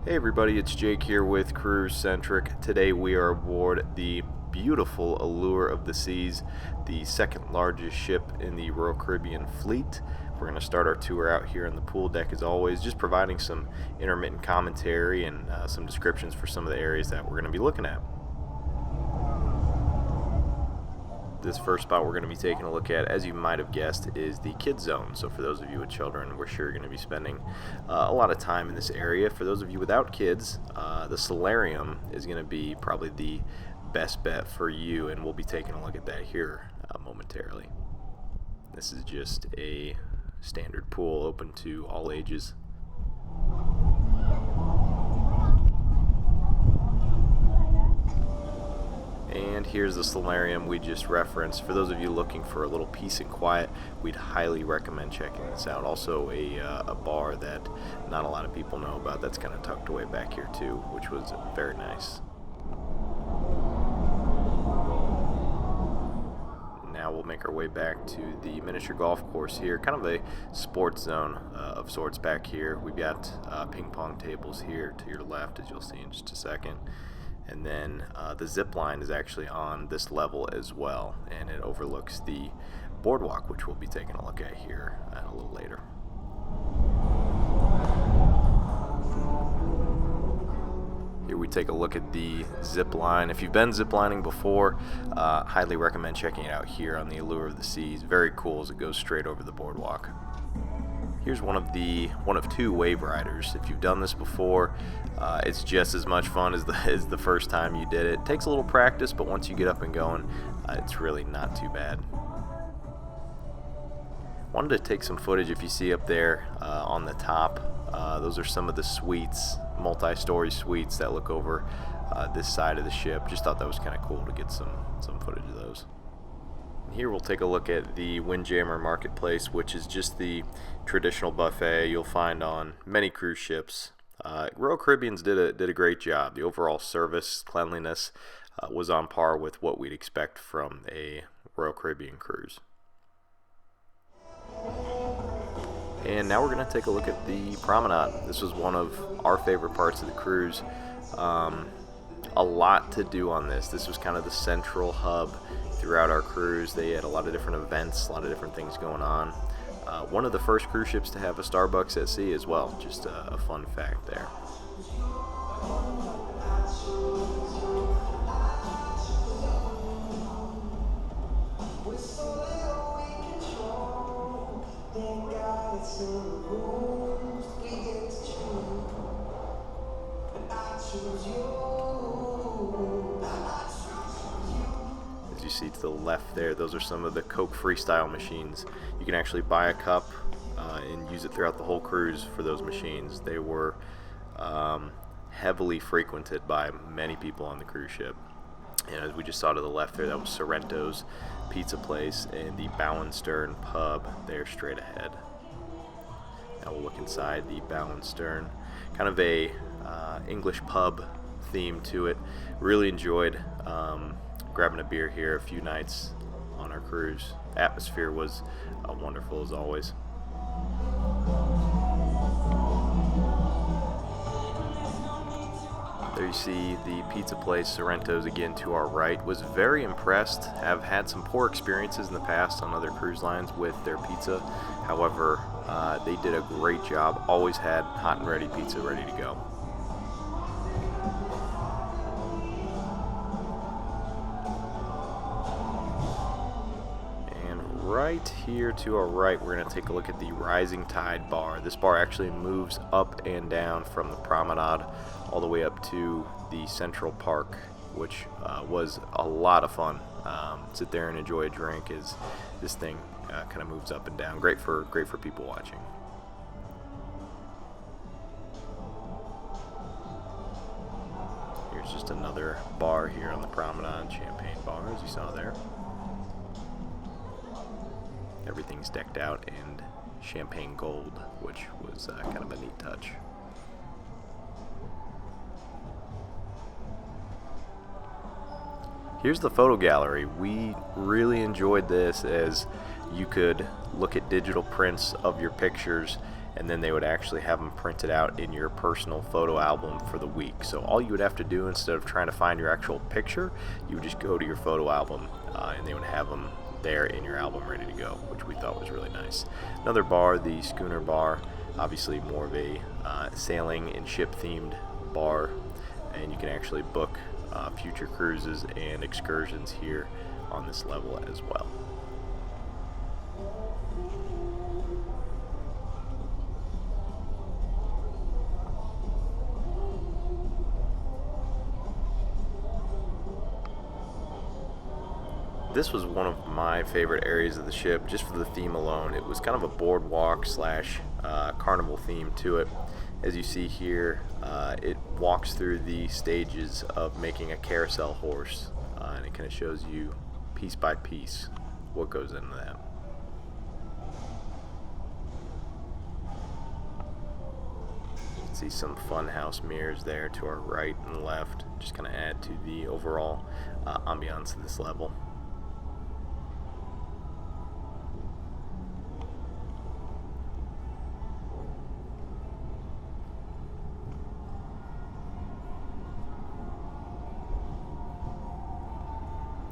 Hey everybody, it's Jake here with Cruise Centric. Today we are aboard the beautiful Allure of the Seas, the second largest ship in the Royal Caribbean fleet. We're going to start our tour out here on the pool deck as always, just providing some intermittent commentary and some descriptions for some of the areas that we're going to be looking at. This first spot we're going to be taking a look at, as you might have guessed, is the kids zone. So for those of you with children, we're sure you're going to be spending a lot of time in this area. For those of you without kids, the solarium is going to be probably the best bet for you, and we'll be taking a look at that here momentarily. This is just a standard pool open to all ages. And here's the solarium we just referenced. For those of you looking for a little peace and quiet, we'd highly recommend checking this out. Also a bar that not a lot of people know about that's kind of tucked away back here too, which was very nice. Now we'll make our way back to the miniature golf course here, kind of a sports zone of sorts back here. We've got ping pong tables here to your left, as you'll see in just a second. And then the zip line is actually on this level as well, and it overlooks the boardwalk, which we'll be taking a look at here a little later. Here we take a look at the zip line. If you've been zip lining before, highly recommend checking it out here on the Allure of the Seas. Very cool as it goes straight over the boardwalk. Here's one of two wave riders. If you've done this before, it's just as much fun as the first time you did it. It takes a little practice, but once you get up and going, it's really not too bad. Wanted to take some footage. If you see up there on the top, those are some of the suites, multi-story suites that look over this side of the ship. Just thought that was kind of cool to get some footage of those. Here we'll take a look at the Windjammer Marketplace, which is just the traditional buffet you'll find on many cruise ships. Royal Caribbean's did a great job. The overall service, cleanliness was on par with what we'd expect from a Royal Caribbean cruise. And now we're going to take a look at the Promenade. This was one of our favorite parts of the cruise. A lot to do on this. This was kind of the central hub throughout our cruise. They had a lot of different events, a lot of different things going on. One of the first cruise ships to have a Starbucks at sea as well. Just a fun fact there. See to the left there, those are some of the Coke Freestyle machines. You can actually buy a cup and use it throughout the whole cruise for those machines. They were heavily frequented by many people on the cruise ship. And as we just saw to the left there, that was Sorrento's pizza place and the Bow and Stern pub there straight ahead. Now we'll look inside the Bow and Stern. Kind of a English pub theme to it. Really enjoyed grabbing a beer here a few nights on our cruise. Atmosphere was wonderful as always. There you see the pizza place, Sorrento's, again to our right. Was very impressed. Have had some poor experiences in the past on other cruise lines with their pizza. However, they did a great job. Always had hot and ready pizza ready to go. Right here to our right, we're going to take a look at the Rising Tide Bar. This bar actually moves up and down from the Promenade all the way up to the Central Park, which was a lot of fun. Sit there and enjoy a drink as this thing kind of moves up and down. Great for people watching. Here's just another bar here on the Promenade Champagne Bar, as you saw there. Everything's decked out in champagne gold, which was kind of a neat touch. Here's the photo gallery. We really enjoyed this, as you could look at digital prints of your pictures and then they would actually have them printed out in your personal photo album for the week. So all you would have to do, instead of trying to find your actual picture, you would just go to your photo album, and they would have them there in your album ready to go, which we thought was really nice. Another bar, the Schooner Bar, obviously more of a sailing and ship themed bar, and you can actually book future cruises and excursions here on this level as well. This was one of my favorite areas of the ship, just for the theme alone. It was kind of a boardwalk slash carnival theme to it. As you see here, it walks through the stages of making a carousel horse, and it kind of shows you piece by piece what goes into that. You can see some funhouse mirrors there to our right and left, just kind of add to the overall ambiance of this level.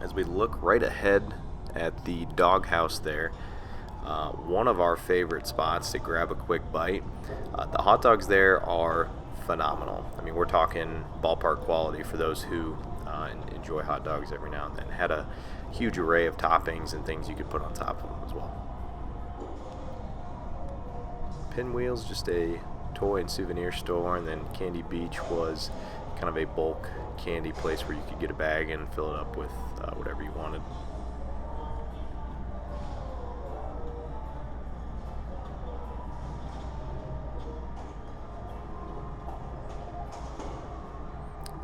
As we look right ahead at the doghouse there, one of our favorite spots to grab a quick bite. The hot dogs there are phenomenal. I mean, we're talking ballpark quality for those who enjoy hot dogs every now and then. Had a huge array of toppings and things you could put on top of them as well. Pinwheels, just a toy and souvenir store, and then Candy Beach was kind of a bulk candy place where you could get a bag and fill it up with whatever you wanted.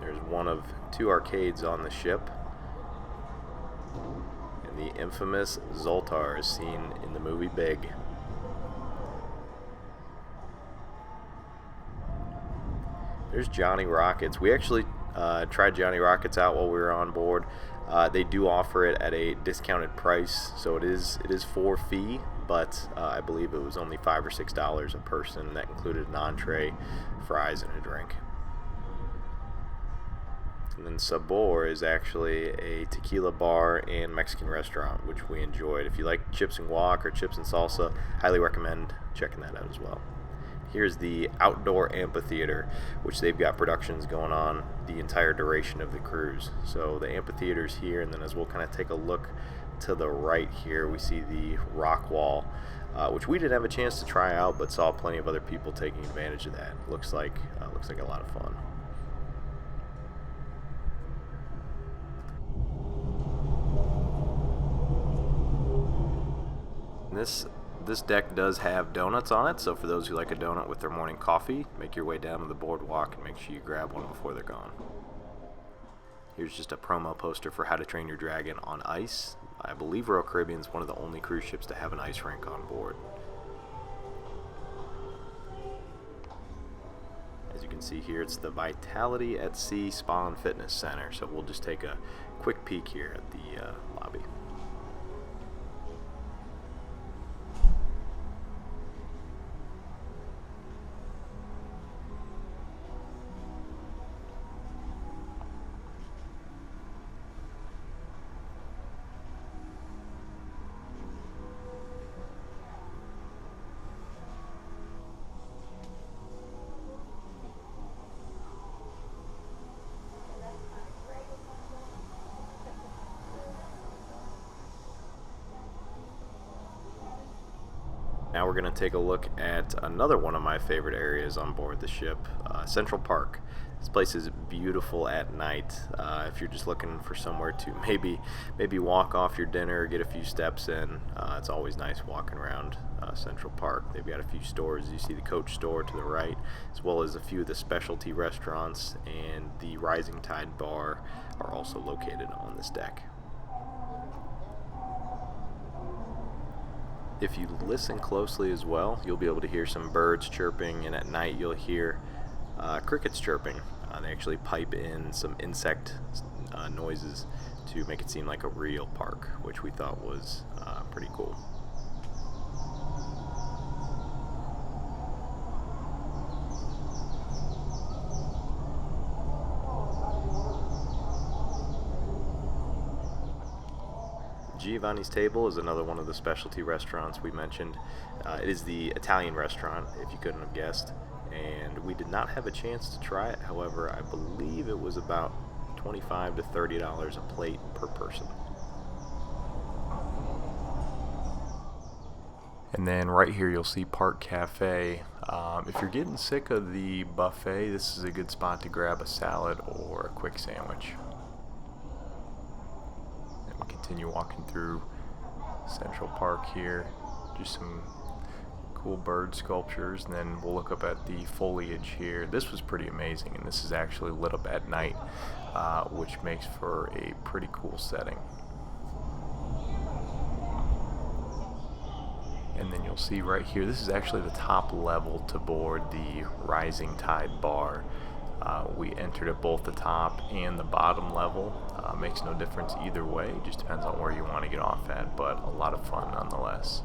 There's one of two arcades on the ship, and the infamous Zoltar is seen in the movie Big. There's Johnny Rockets. We actually tried Johnny Rockets out while we were on board. They do offer it at a discounted price, so it is for fee, but I believe it was only $5 or $6 a person. That included an entree, fries, and a drink. And then Sabor is actually a tequila bar and Mexican restaurant, which we enjoyed. If you like chips and guac or chips and salsa, highly recommend checking that out as well. Here's the outdoor amphitheater, which they've got productions going on the entire duration of the cruise. So the amphitheater's here, and then as we'll kind of take a look to the right here, we see the rock wall, which we didn't have a chance to try out, but saw plenty of other people taking advantage of that. Looks like a lot of fun. This deck does have donuts on it, so for those who like a donut with their morning coffee, make your way down to the boardwalk and make sure you grab one before they're gone. Here's just a promo poster for How to Train Your Dragon on ice. I believe Royal Caribbean is one of the only cruise ships to have an ice rink on board. As you can see here, it's the Vitality at Sea Spa and Fitness Center, so we'll just take a quick peek here at the lobby. Now we're going to take a look at another one of my favorite areas on board the ship, Central Park. This place is beautiful at night. If you're just looking for somewhere to maybe walk off your dinner, get a few steps in, it's always nice walking around Central Park. They've got a few stores. You see the Coach store to the right, as well as a few of the specialty restaurants, and the Rising Tide Bar are also located on this deck. If you listen closely as well, you'll be able to hear some birds chirping, and at night you'll hear crickets chirping. They actually pipe in some insect noises to make it seem like a real park, which we thought was pretty cool. Giovanni's Table is another one of the specialty restaurants we mentioned. It is the Italian restaurant, if you couldn't have guessed, and we did not have a chance to try it. However, I believe it was about $25 to $30 a plate per person. And then right here you'll see Park Cafe. If you're getting sick of the buffet, this is a good spot to grab a salad or a quick sandwich. And we continue walking through Central Park here. Just some cool bird sculptures, and then we'll look up at the foliage here. This was pretty amazing, and this is actually lit up at night, which makes for a pretty cool setting. And then you'll see right here, this is actually the top level to board the Rising Tide Bar. We entered at both the top and the bottom level. Makes no difference either way, just depends on where you want to get off at, but a lot of fun nonetheless.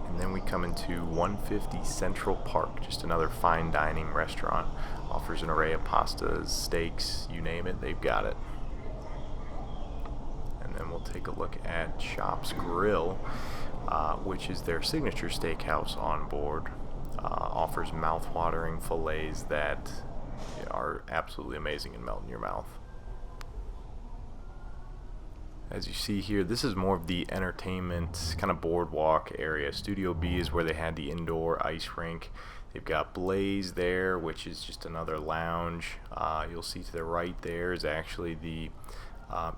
And then we come into 150 Central Park, just another fine dining restaurant. Offers an array of pastas, steaks, you name it, they've got it. And then we'll take a look at Chops Grill, which is their signature steakhouse on board. Offers mouth-watering fillets that are absolutely amazing and melt in your mouth. As you see here, this is more of the entertainment kind of boardwalk area. Studio B is where they had the indoor ice rink. They've got Blaze there, which is just another lounge. You'll see to the right there is actually the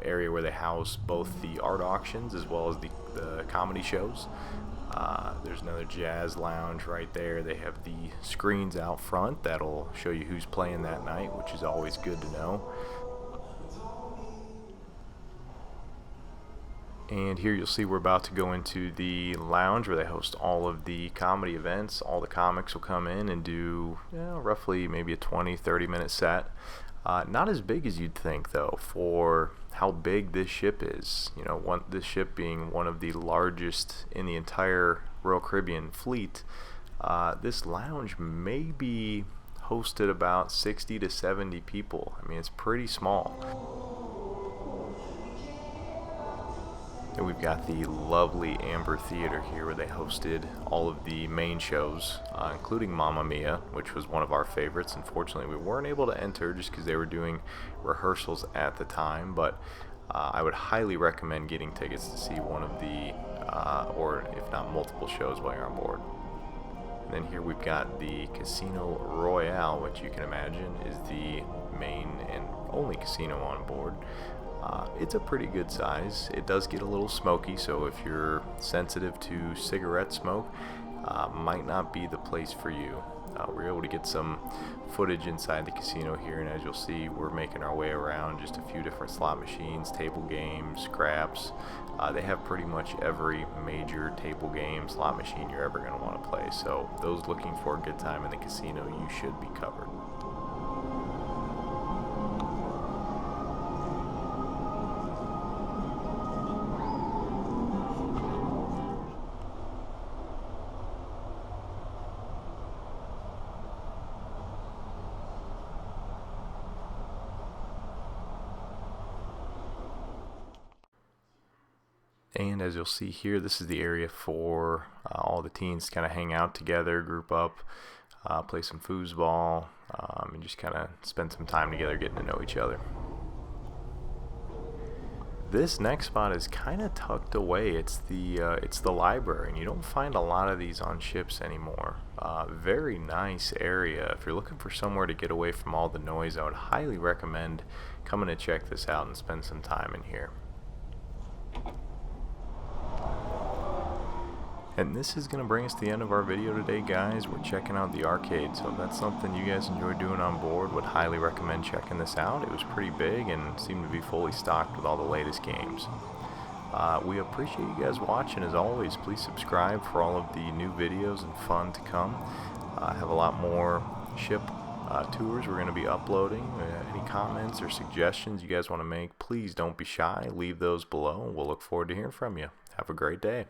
area where they house both the art auctions as well as the comedy shows. There's another jazz lounge right there. They have the screens out front that'll show you who's playing that night, which is always good to know. And here you'll see we're about to go into the lounge where they host all of the comedy events. All the comics will come in and do roughly maybe a 20-30 minute set. Not as big as you'd think, though, for how big this ship is. You know, this ship being one of the largest in the entire Royal Caribbean fleet. This lounge maybe hosted about 60 to 70 people. I mean, it's pretty small. And we've got the lovely Amphitheater here where they hosted all of the main shows, including Mamma Mia, which was one of our favorites. Unfortunately, we weren't able to enter just because they were doing rehearsals at the time, but I would highly recommend getting tickets to see one of the, or if not multiple shows while you're on board. And then here we've got the Casino Royale, which you can imagine is the main and only casino on board. It's a pretty good size. It does get a little smoky, so if you're sensitive to cigarette smoke, might not be the place for you. We're able to get some footage inside the casino here, and as you'll see, we're making our way around just a few different slot machines, table games, craps. They have pretty much every major table game, slot machine you're ever going to want to play, so those looking for a good time in the casino, you should be covered. And as you'll see here, this is the area for all the teens to kind of hang out together, group up, play some foosball, and just kind of spend some time together getting to know each other. This next spot is kind of tucked away. It's the library, and you don't find a lot of these on ships anymore. Very nice area. If you're looking for somewhere to get away from all the noise, I would highly recommend coming to check this out and spend some time in here. And this is going to bring us to the end of our video today, guys. We're checking out the arcade, so if that's something you guys enjoy doing on board, would highly recommend checking this out. It was pretty big and seemed to be fully stocked with all the latest games. We appreciate you guys watching. As always, please subscribe for all of the new videos and fun to come. I have a lot more ship tours we're going to be uploading. Any comments or suggestions you guys want to make, please don't be shy. Leave those below, and we'll look forward to hearing from you. Have a great day.